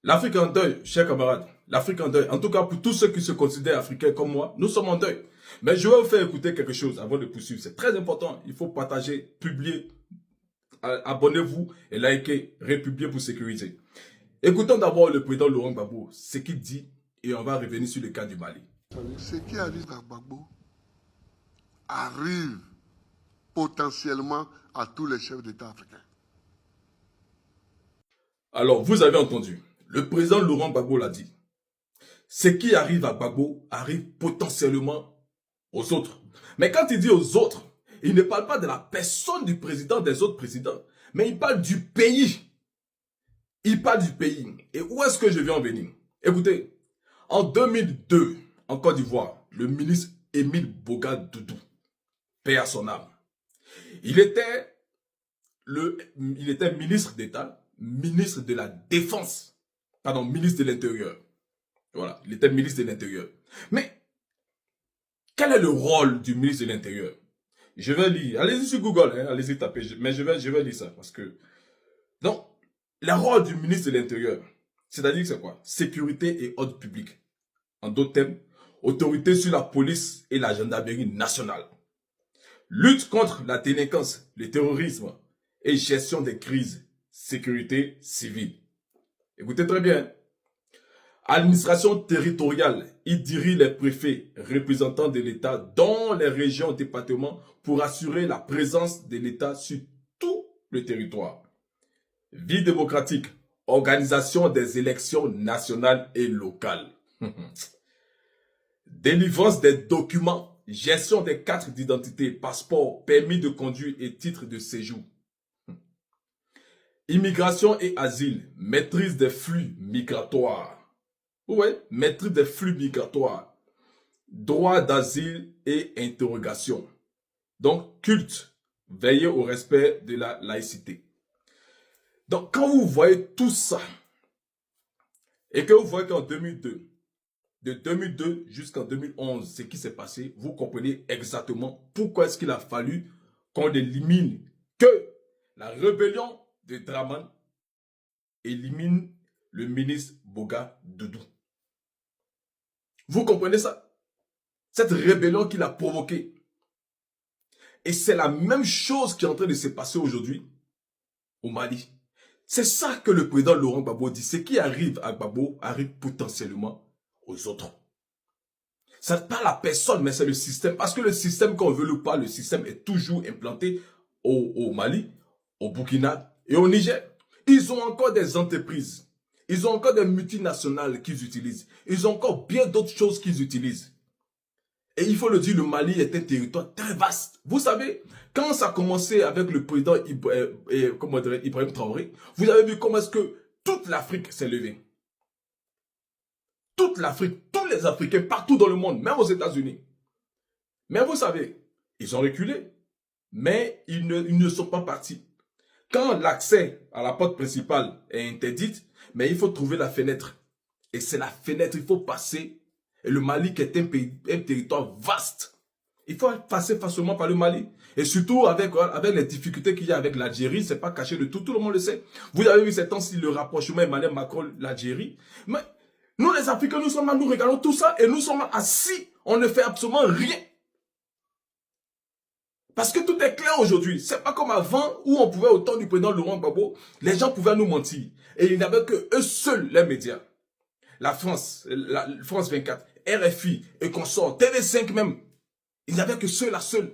L'Afrique est en deuil, chers camarades. L'Afrique est en deuil. En tout cas, pour tous ceux qui se considèrent africains comme moi, nous sommes en deuil. Mais je vais vous faire écouter quelque chose avant de poursuivre. C'est très important. Il faut partager, publier, abonnez-vous et likez, républier pour sécuriser. Écoutons d'abord le président Laurent Gbagbo, ce qu'il dit, et on va revenir sur le cas du Mali. Ce qui arrive à Gbagbo arrive potentiellement à tous les chefs d'État africains. Alors, vous avez entendu, le président Laurent Gbagbo l'a dit. Ce qui arrive à Gbagbo arrive potentiellement aux autres. Mais quand il dit aux autres, il ne parle pas de la personne du président, des autres présidents, mais il parle du pays. Il parle du pays. Et où est-ce que je vais en venir? Écoutez, en 2002, en Côte d'Ivoire, le ministre Émile Boga Doudou, paix à son âme, il était ministre d'État, ministre de la Défense, pardon, ministre de l'Intérieur. Voilà, il était ministre de l'Intérieur. Mais, quel est le rôle du ministre de l'Intérieur? Je vais lire, allez-y sur Google, hein, allez-y taper, mais je vais lire ça, parce que... Donc, le rôle du ministre de l'Intérieur, c'est-à-dire que c'est quoi? Sécurité et ordre public. En d'autres termes, autorité sur la police et la gendarmerie nationale. Lutte contre la délinquance, le terrorisme et gestion des crises, sécurité civile. Écoutez très bien. Administration territoriale, il dirige les préfets, représentants de l'État dans les régions et départements pour assurer la présence de l'État sur tout le territoire. Vie démocratique, organisation des élections nationales et locales. Délivrance des documents, gestion des cartes d'identité, passeport, permis de conduire et titres de séjour. Immigration et asile, maîtrise des flux migratoires. Ouais, maîtrise des flux migratoires. Droit d'asile et interrogation. Donc, culte, veiller au respect de la laïcité. Donc, quand vous voyez tout ça, et que vous voyez qu'en 2002, de 2002 jusqu'en 2011, ce qui s'est passé, vous comprenez exactement pourquoi est-ce qu'il a fallu qu'on élimine, que la rébellion de Draman élimine le ministre Boga Doudou. Vous comprenez ça? Cette rébellion qu'il a provoquée. Et c'est la même chose qui est en train de se passer aujourd'hui au Mali. C'est ça que le président Laurent Gbagbo dit. Ce qui arrive à Gbagbo arrive potentiellement aux autres. Ce n'est pas la personne, mais c'est le système. Parce que le système, qu'on veut ou pas, le système est toujours implanté au Mali, au Burkina et au Niger. Ils ont encore des entreprises. Ils ont encore des multinationales qu'ils utilisent. Ils ont encore bien d'autres choses qu'ils utilisent. Et il faut le dire, le Mali est un territoire très vaste. Vous savez, quand ça a commencé avec le président Ibrahim Traoré, vous avez vu comment est-ce que toute l'Afrique s'est levée. Toute l'Afrique, tous les Africains, partout dans le monde, même aux États-Unis. Mais vous savez, ils ont reculé. Mais ils ne sont pas partis. Quand l'accès à la porte principale est interdite, mais il faut trouver la fenêtre. Et c'est la fenêtre, il faut passer. Et le Mali qui est un territoire vaste. Il faut passer facilement par le Mali. Et surtout avec les difficultés qu'il y a avec l'Algérie, c'est pas caché de tout, tout le monde le sait. Vous avez vu ces temps-ci le rapprochement Emmanuel Macron-l'Algérie. Mais nous les Africains, nous sommes là, nous regardons tout ça et nous sommes assis. On ne fait absolument rien. Parce que tout est clair aujourd'hui. C'est pas comme avant où on pouvait, au temps du président Laurent Gbagbo, les gens pouvaient nous mentir. Et il n'y avait que eux seuls, les médias. La France 24, RFI et consorts, TV5 même. Il n'y avait que ceux-là seuls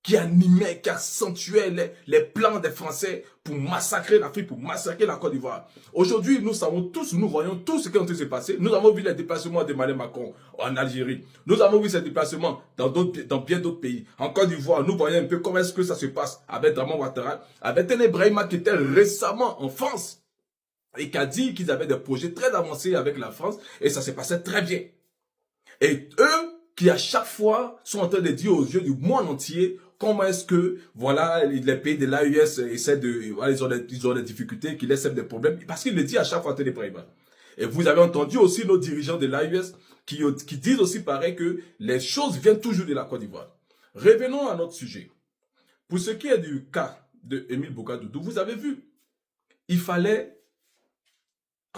qui animaient, qui accentuaient les plans des Français pour massacrer l'Afrique, pour massacrer la Côte d'Ivoire. Aujourd'hui, nous savons tous, nous voyons tout ce qui est en train de se passer. Nous avons vu les déplacements d'Emmanuel Macron en Algérie. Nous avons vu ces déplacements dans bien d'autres pays. En Côte d'Ivoire, nous voyons un peu comment est-ce que ça se passe avec Draman Ouattara, avec Téné Brahima qui était récemment en France et qui a dit qu'ils avaient des projets très avancés avec la France et ça se passait très bien. Et eux, qui à chaque fois sont en train de dire aux yeux du monde entier comment est-ce que, voilà, les pays de l'AES essaient de, voilà, ils ont des difficultés, qu'ils laissent des problèmes, parce qu'il le dit à chaque fois, Téné Brahima. Et vous avez entendu aussi nos dirigeants de l'AES qui disent aussi pareil que les choses viennent toujours de la Côte d'Ivoire. Revenons à notre sujet. Pour ce qui est du cas de Émile Boga Doudou, vous avez vu, il fallait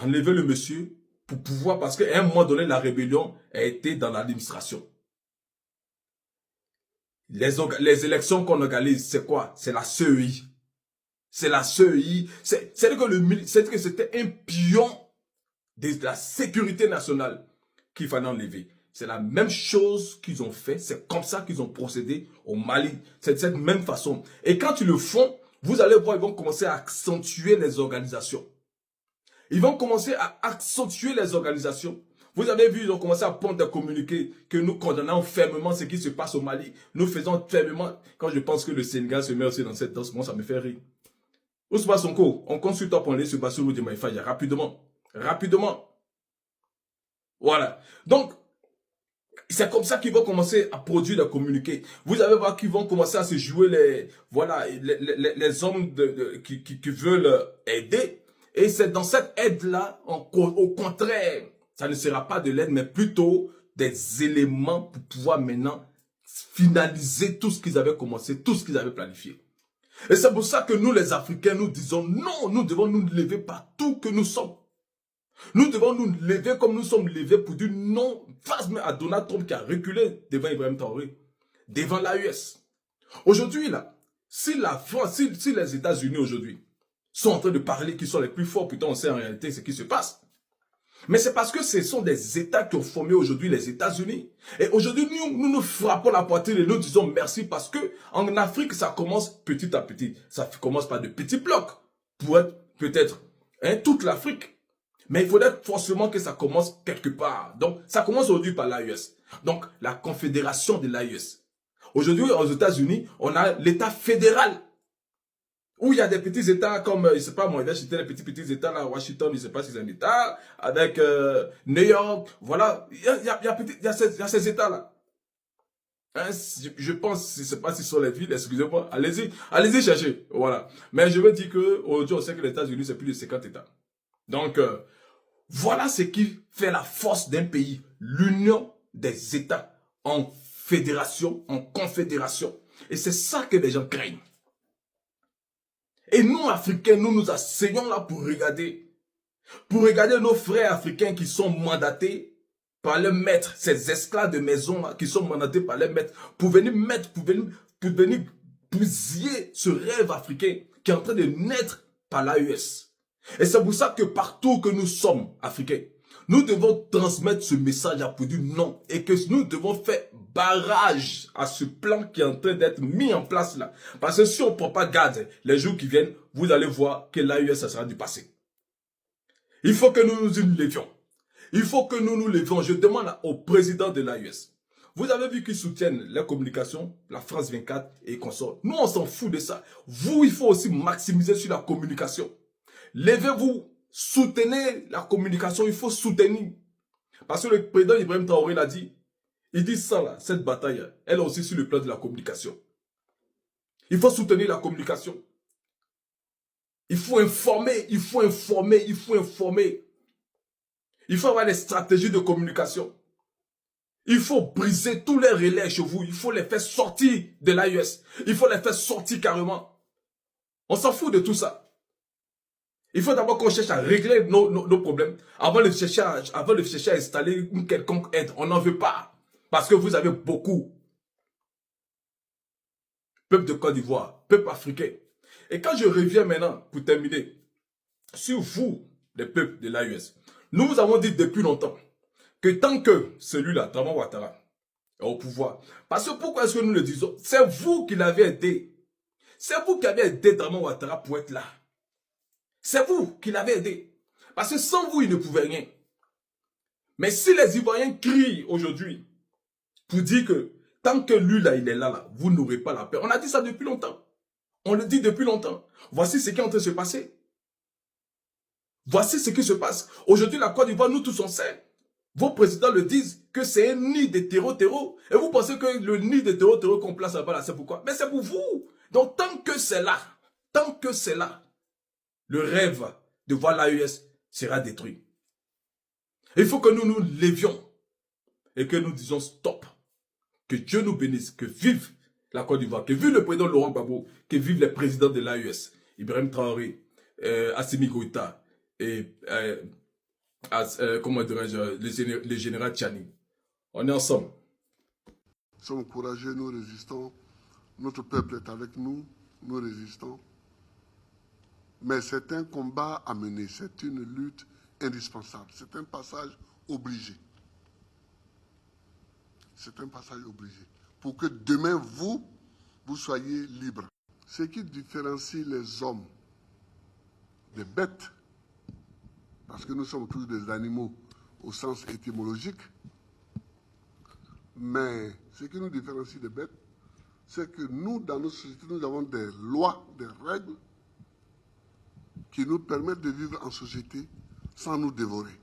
enlever le monsieur pour pouvoir, parce qu'à un moment donné, la rébellion a été dans l'administration. Les élections qu'on organise, c'est quoi? C'est la CEI. C'est la CEI. C'est que c'était un pion de la sécurité nationale qu'il fallait enlever. C'est la même chose qu'ils ont fait. C'est comme ça qu'ils ont procédé au Mali. C'est de cette même façon. Et quand ils le font, vous allez voir, ils vont commencer à accentuer les organisations. Ils vont commencer à accentuer les organisations. Vous avez vu, ils ont commencé à prendre des communiqués que nous condamnons fermement ce qui se passe au Mali. Nous faisons fermement, quand je pense que le Sénégal se met aussi dans cette danse, moi ça me fait rire. Ousmane Sonko, on consulte pour aller sur Bassirou Diomaye Faye rapidement. Rapidement. Voilà. Donc, c'est comme ça qu'ils vont commencer à produire des communiqués. Vous allez voir qu'ils vont commencer à se jouer les hommes qui veulent aider. Et c'est dans cette aide-là, au contraire, ça ne sera pas de l'aide, mais plutôt des éléments pour pouvoir maintenant finaliser tout ce qu'ils avaient commencé, tout ce qu'ils avaient planifié. Et c'est pour ça que nous, les Africains, nous disons non, nous devons nous lever partout que nous sommes. Nous devons nous lever comme nous sommes levés pour dire non face à Donald Trump qui a reculé devant Ibrahim Traoré, devant l'AES. Aujourd'hui, là, si la France, si les États-Unis aujourd'hui sont en train de parler qu'ils sont les plus forts, putain, on sait en réalité ce qui se passe. Mais c'est parce que ce sont des États qui ont formé aujourd'hui les États-Unis. Et aujourd'hui, nous frappons la poitrine et nous disons merci parce que en Afrique, ça commence petit à petit. Ça commence par de petits blocs pour être peut-être toute l'Afrique. Mais il faudrait forcément que ça commence quelque part. Donc, ça commence aujourd'hui par l'AES. Donc, la confédération de l'AES. Aujourd'hui, aux États-Unis, on a l'État fédéral. Où il y a des petits États comme, je sais pas moi, c'était les petits États là, Washington, je sais pas si c'est un État, avec New York, voilà. Il y a ces États-là. Hein, je pense, je sais pas si ce sont les villes, excusez-moi, allez-y chercher, voilà. Mais je veux dire que aujourd'hui, on sait que les États-Unis, c'est plus de 50 États. Donc, voilà ce qui fait la force d'un pays, l'union des États en fédération, en confédération. Et c'est ça que les gens craignent. Et nous, Africains, nous nous asseyons là pour regarder nos frères africains qui sont mandatés par les maîtres, ces esclaves de maison là, qui sont mandatés par les maîtres, pour venir bousiller ce rêve africain qui est en train de naître par l'AES. Et c'est pour ça que partout que nous sommes africains, nous devons transmettre ce message à pour dire non et que nous devons faire barrage à ce plan qui est en train d'être mis en place là. Parce que si on ne prend pas garde les jours qui viennent, vous allez voir que l'AES, ça sera du passé. Il faut que nous nous levions. Il faut que nous nous levions. Je demande au président de l'AES. Vous avez vu qu'ils soutiennent la communication, la France 24 et consorts. Nous, on s'en fout de ça. Vous, il faut aussi maximiser sur la communication. Levez-vous, soutenez la communication, il faut soutenir. Parce que le président Ibrahim Traoré l'a dit, il dit ça là, cette bataille, elle est aussi sur le plan de la communication. Il faut soutenir la communication. Il faut informer, il faut informer, il faut informer. Il faut avoir des stratégies de communication. Il faut briser tous les relais chez vous, il faut les faire sortir de l'AES. Il faut les faire sortir carrément. On s'en fout de tout ça. Il faut d'abord qu'on cherche à régler nos problèmes avant de chercher à installer une quelconque aide. On n'en veut pas. Parce que vous avez beaucoup. Peuple de Côte d'Ivoire, peuple africain. Et quand je reviens maintenant, pour terminer, sur vous, les peuples de l'AES, nous vous avons dit depuis longtemps que tant que celui-là, Draman Ouattara, est au pouvoir, parce que pourquoi est-ce que nous le disons? C'est vous qui l'avez aidé. C'est vous qui avez aidé Draman Ouattara pour être là. C'est vous qui l'avez aidé. Parce que sans vous, il ne pouvait rien. Mais si les Ivoiriens crient aujourd'hui pour dire que tant que lui, là, il est là, vous n'aurez pas la paix. On a dit ça depuis longtemps. On le dit depuis longtemps. Voici ce qui est en train de se passer. Voici ce qui se passe. Aujourd'hui, la Côte d'Ivoire, nous tous on sait. Vos présidents le disent que c'est un nid de terreau. Et vous pensez que le nid de terreau qu'on place là-bas, c'est pourquoi? Mais c'est pour vous. Donc tant que c'est là, le rêve de voir l'AES sera détruit. Il faut que nous nous levions et que nous disions stop. Que Dieu nous bénisse, que vive la Côte d'Ivoire, que vive le président Laurent Gbagbo, que vive les présidents de l'AES, Ibrahim Traoré, Assimi Goïta et comment dirais-je, le général Tchani. On est ensemble. Nous sommes courageux, nous résistons. Notre peuple est avec nous, nous résistons. Mais c'est un combat à mener, c'est une lutte indispensable. C'est un passage obligé. C'est un passage obligé. Pour que demain, vous soyez libres. Ce qui différencie les hommes des bêtes, parce que nous sommes tous des animaux au sens étymologique, mais ce qui nous différencie des bêtes, c'est que nous, dans nos sociétés, nous avons des lois, des règles qui nous permettent de vivre en société sans nous dévorer.